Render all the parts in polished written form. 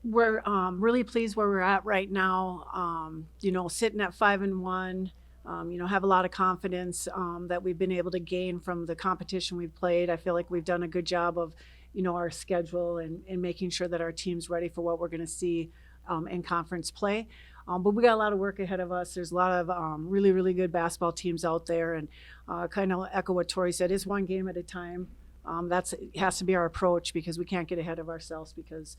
We're really pleased where we're at right now. Sitting at 5-1. Have a lot of confidence that we've been able to gain from the competition we've played. I feel like we've done a good job of, our schedule and making sure that our team's ready for what we're going to see in conference play. But we got a lot of work ahead of us. There's a lot of really, really good basketball teams out there. And kind of echo what Tori said, it's one game at a time. That has to be our approach because we can't get ahead of ourselves because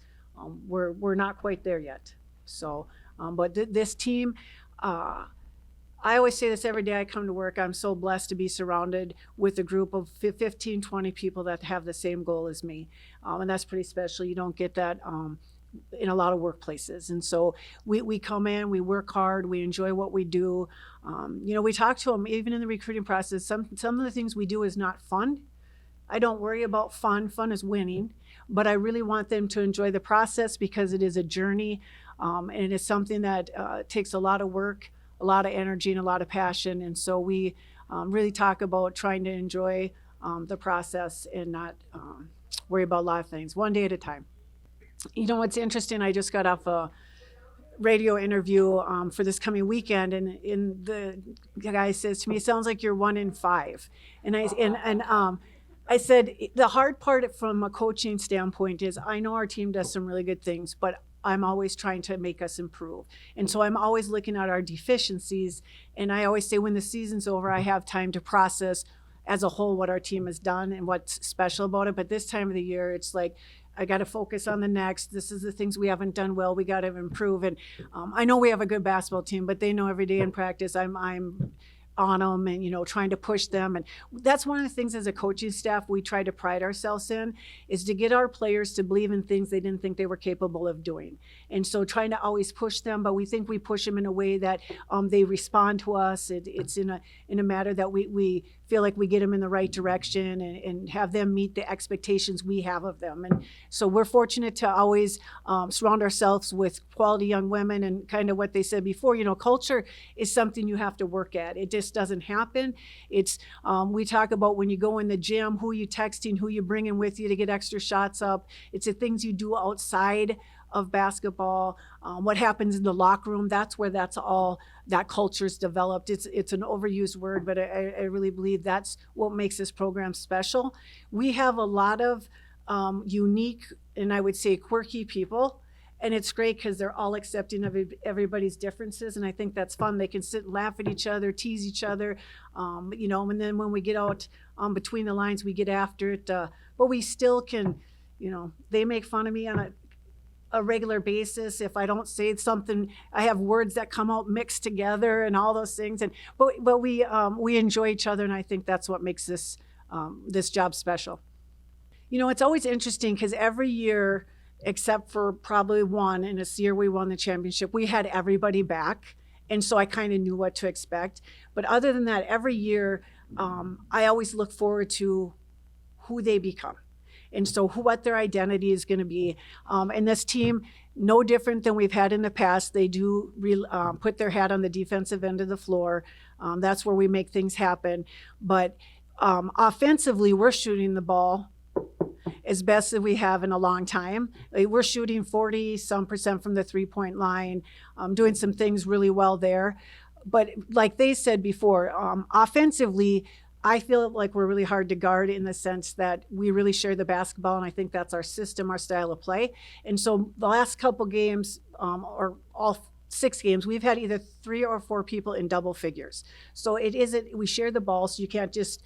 we're not quite there yet. So, but this team, I always say this every day I come to work. I'm so blessed to be surrounded with a group of 15, 20 people that have the same goal as me. And that's pretty special. You don't get that in a lot of workplaces. And so we come in, we work hard, we enjoy what we do. We talk to them even in the recruiting process. Some of the things we do is not fun. I don't worry about fun. Fun is winning. But I really want them to enjoy the process because it is a journey. And it is something that takes a lot of work, a lot of energy, and a lot of passion. And so we really talk about trying to enjoy the process and not worry about a lot of things, one day at a time. What's interesting, I just got off a radio interview for this coming weekend, and the guy says to me, "It sounds like you're 1 in 5." And I said, the hard part from a coaching standpoint is I know our team does some really good things, but I'm always trying to make us improve. And so I'm always looking at our deficiencies. And I always say when the season's over, I have time to process as a whole what our team has done and what's special about it. But this time of the year, it's like, I got to focus on the next. This is the things we haven't done well. We got to improve. And I know we have a good basketball team, but they know every day in practice I'm on them and, trying to push them. And that's one of the things as a coaching staff we try to pride ourselves in is to get our players to believe in things they didn't think they were capable of doing. And so trying to always push them, but we think we push them in a way that they respond to us. It's in a matter that we feel like we get them in the right direction and have them meet the expectations we have of them. And so we're fortunate to always surround ourselves with quality young women and kind of what they said before, culture is something you have to work at. It just doesn't happen. It's we talk about when you go in the gym, who you texting, who you bringing with you to get extra shots up. It's the things you do outside of basketball, what happens in the locker room. That's where that culture's developed. It's an overused word, but I really believe that's what makes this program special. We have a lot of unique and I would say quirky people. And it's great because they're all accepting of everybody's differences. And I think that's fun. They can sit and laugh at each other, tease each other, and then when we get out between the lines, we get after it. But we still can, they make fun of me on a regular basis. If I don't say something, I have words that come out mixed together and all those things. But we enjoy each other. And I think that's what makes this job special. It's always interesting because every year, except for probably one, and this year we won the championship, we had everybody back. And so I kind of knew what to expect. But other than that, every year, I always look forward to who they become. And so what their identity is going to be. And this team, no different than we've had in the past. They do put their hat on the defensive end of the floor. That's where we make things happen. But offensively, we're shooting the ball as best as we have in a long time. We're shooting 40% from the 3-point line, doing some things really well there. But like they said before, offensively, I feel like we're really hard to guard in the sense that we really share the basketball, and I think that's our system, our style of play. And so the last couple games, or all 6 games, we've had either 3 or 4 people in double figures. So it isn't, we share the ball, so you can't just,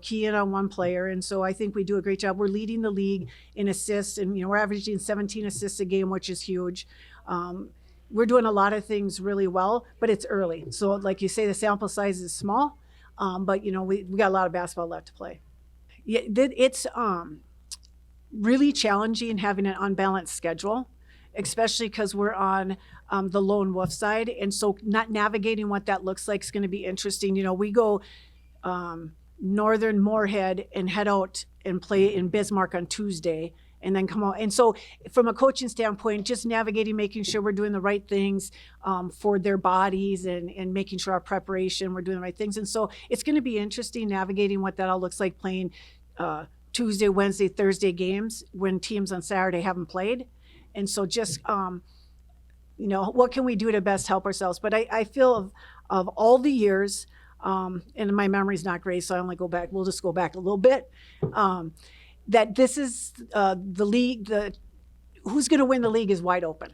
key in on one player. And so I think we do a great job. We're leading the league in assists, and, we're averaging 17 assists a game, which is huge. We're doing a lot of things really well, but it's early. So like you say, the sample size is small, but, we got a lot of basketball left to play. Yeah, it's really challenging having an unbalanced schedule, especially because we're on the lone wolf side. And so not navigating what that looks like is going to be interesting. We go northern Moorhead and head out and play in Bismarck on Tuesday and then come out. And so from a coaching standpoint, just navigating, making sure we're doing the right things for their bodies and making sure our preparation, we're doing the right things. And so it's going to be interesting navigating what that all looks like playing Tuesday, Wednesday, Thursday games when teams on Saturday haven't played. And so just, what can we do to best help ourselves? But I feel of all the years, and my memory's not great, so I only we'll just go back a little bit, that this is the league, who's going to win the league is wide open.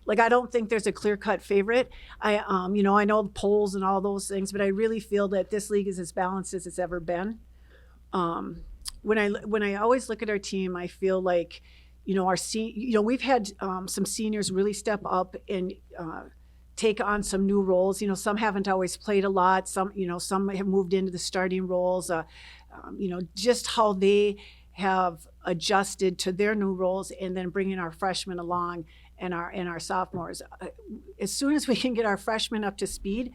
Like, I don't think there's a clear-cut favorite. I know the polls and all those things, but I really feel that this league is as balanced as it's ever been. When I always look at our team, I feel like, we've had some seniors really step up and take on some new roles. Some haven't always played a lot. Some have moved into the starting roles. Just how they have adjusted to their new roles, and then bringing our freshmen along and our sophomores. As soon as we can get our freshmen up to speed,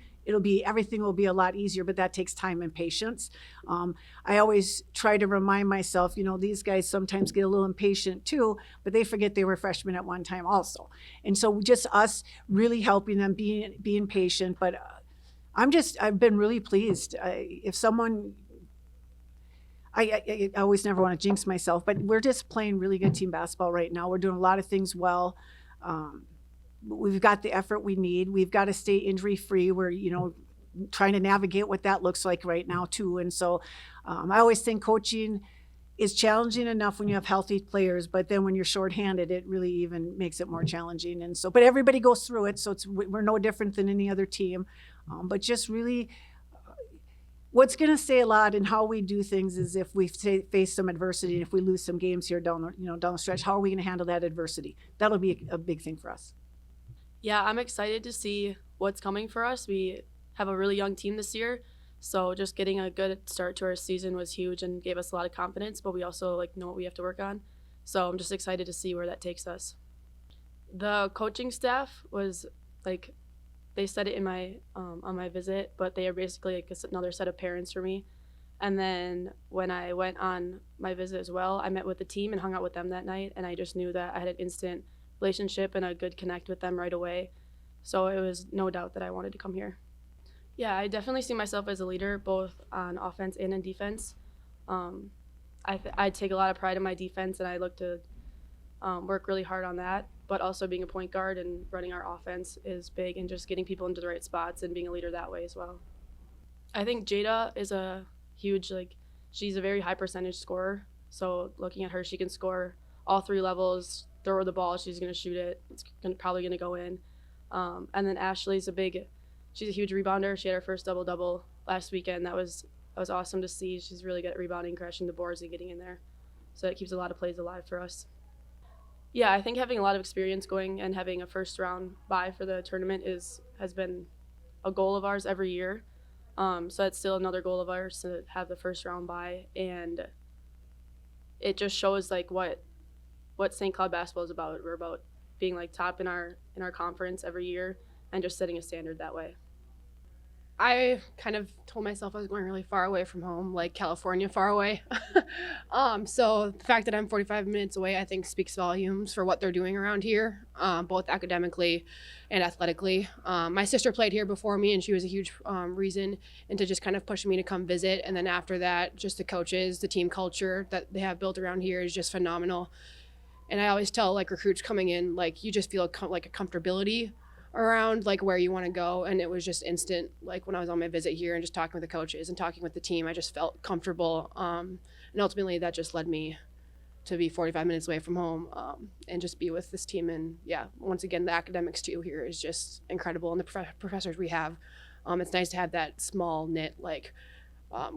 everything will be a lot easier, but that takes time and patience. I always try to remind myself, these guys sometimes get a little impatient too, but they forget they were freshmen at one time also. And so just us really helping them, being patient. But I've been really pleased. If someone, I always never want to jinx myself, but we're just playing really good team basketball right now. We're doing a lot of things well. We've got the effort we need. We've got to stay injury-free. We're, trying to navigate what that looks like right now too. And so I always think coaching is challenging enough when you have healthy players, but then when you're shorthanded, it really even makes it more challenging. And so, but everybody goes through it, so we're no different than any other team. But just really, what's going to say a lot in how we do things is if we face some adversity, and if we lose some games here down the stretch, how are we going to handle that adversity? That'll be a big thing for us. Yeah, I'm excited to see what's coming for us. We have a really young team this year, so just getting a good start to our season was huge and gave us a lot of confidence, but we also know what we have to work on. So I'm just excited to see where that takes us. The coaching staff was they said it in my on my visit, but they are basically another set of parents for me. And then when I went on my visit as well, I met with the team and hung out with them that night, and I just knew that I had an instant relationship and a good connect with them right away. So it was no doubt that I wanted to come here. Yeah, I definitely see myself as a leader, both on offense and in defense. I take a lot of pride in my defense, and I look to work really hard on that. But also being a point guard and running our offense is big, and just getting people into the right spots and being a leader that way as well. I think Jada is a huge, she's a very high percentage scorer. So looking at her, she can score all three levels, throw her the ball, she's going to shoot it. It's probably going to go in. And then Ashley's she's a huge rebounder. She had her first double-double last weekend. That was awesome to see. She's really good at rebounding, crashing the boards, and getting in there. So it keeps a lot of plays alive for us. Yeah, I think having a lot of experience going and having a first-round bye for the tournament has been a goal of ours every year. So that's still another goal of ours, to have the first-round bye. And it just shows what St. Cloud basketball is about. We're about being top in our conference every year and just setting a standard that way. I kind of told myself I was going really far away from home, like California far away. So the fact that I'm 45 minutes away, I think speaks volumes for what they're doing around here, both academically and athletically. My sister played here before me, and she was a huge reason into just kind of pushing me to come visit. And then after that, just the coaches, the team culture that they have built around here is just phenomenal. And I always tell recruits coming in, you just feel a comfortability around where you want to go. And it was just instant. When I was on my visit here and just talking with the coaches and talking with the team, I just felt comfortable. And ultimately that just led me to be 45 minutes away from home and just be with this team. And yeah, once again, the academics too here is just incredible. And the professors we have, it's nice to have that small knit,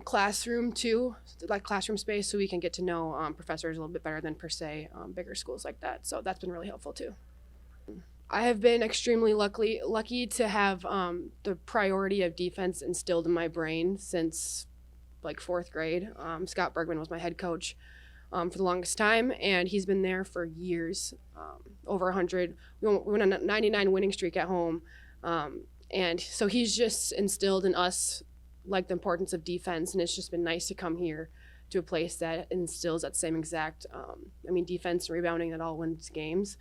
classroom too, classroom space, so we can get to know professors a little bit better than per se bigger schools like that. So that's been really helpful too. I have been extremely lucky to have the priority of defense instilled in my brain since fourth grade. Scott Bergman was my head coach for the longest time, and he's been there for years, over 100. We went on a 99 winning streak at home, and so he's just instilled in us the importance of defense, and it's just been nice to come here to a place that instills that same exact defense and rebounding that all wins games.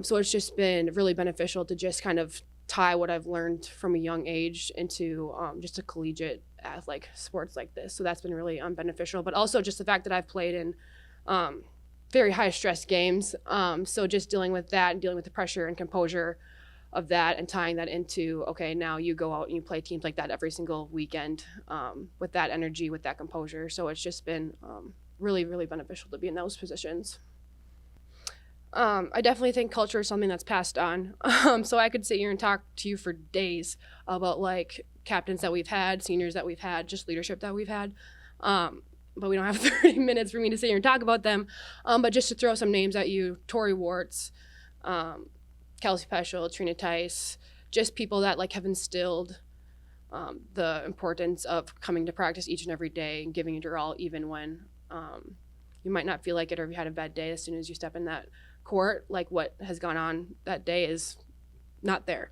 So it's just been really beneficial to just kind of tie what I've learned from a young age into just a collegiate sports like this. So that's been really beneficial. But also just the fact that I've played in very high stress games. So just dealing with that and dealing with the pressure and composure of that and tying that into, okay, now you go out and you play teams like that every single weekend with that energy, with that composure. So it's just been really, really beneficial to be in those positions. I definitely think culture is something that's passed on. So I could sit here and talk to you for days about like captains that we've had, seniors that we've had, just leadership that we've had. But we don't have 30 minutes for me to sit here and talk about them. But just to throw some names at you, Tori Warts, Kelsey Peschel, Trina Tice, just people that like have instilled the importance of coming to practice each and every day and giving it your all, even when you might not feel like it or you had a bad day. As soon as you step in that court, like what has gone on that day is not there.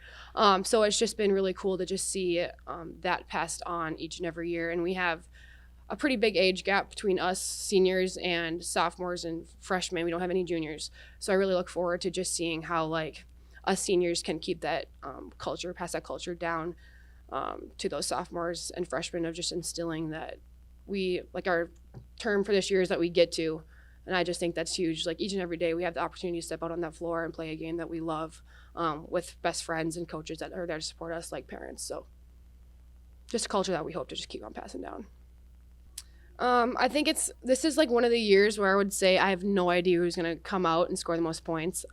So it's just been really cool to just see that passed on each and every year. And we have a pretty big age gap between us seniors and sophomores and freshmen. We don't have any juniors. So I really look forward to just seeing how like us seniors can keep that culture, pass that culture down to those sophomores and freshmen of just instilling that we, like our term for this year is that we get to. And I just think that's huge. Like each and every day we have the opportunity to step out on that floor and play a game that we love with best friends and coaches that are there to support us like parents. So just a culture that we hope to just keep on passing down. I think this is like one of the years where I would say I have no idea who's going to come out and score the most points,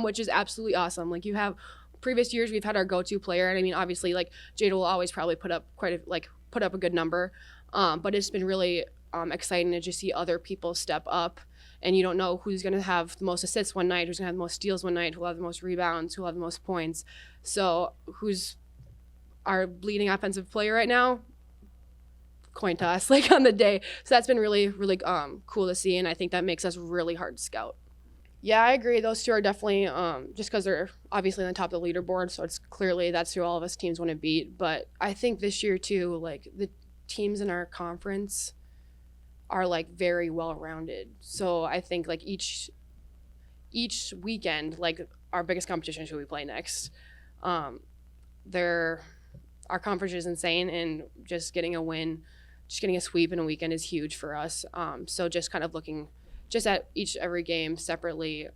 which is absolutely awesome. Like you have previous years, we've had our go-to player. And I mean, obviously like Jada will always probably put up a good number. But it's been really exciting to just see other people step up, and you don't know who's going to have the most assists one night, who's going to have the most steals one night, who'll have the most rebounds, who'll have the most points. So who's our leading offensive player right now? Coin toss, like on the day. So that's been really, really cool to see, and I think that makes us really hard to scout. Yeah, I agree. Those two are definitely just because they're obviously on the top of the leaderboard, so it's clearly that's who all of us teams want to beat. But I think this year too, like the teams in our conference are like very well rounded. So I think like each weekend, like our biggest competition is who we play next. Our conference is insane, and just getting a win, just getting a sweep in a weekend is huge for us. So just kind of looking just at every game separately.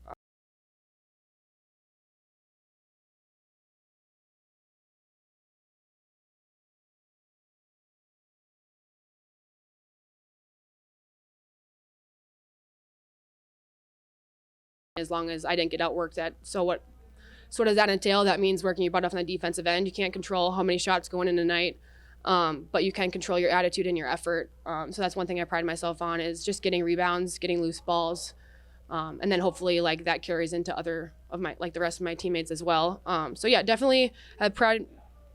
As long as I didn't get outworked at, so what does that entail? That means working your butt off on the defensive end. You can't control how many shots go in a night, but you can control your attitude and your effort. So that's one thing I pride myself on, is just getting rebounds, getting loose balls, and then hopefully like that carries into other of my, like the rest of my teammates as well. So yeah, definitely have pride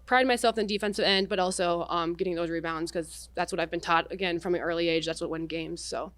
myself in the defensive end, but also getting those rebounds, because that's what I've been taught again from an early age. That's what wins games. So.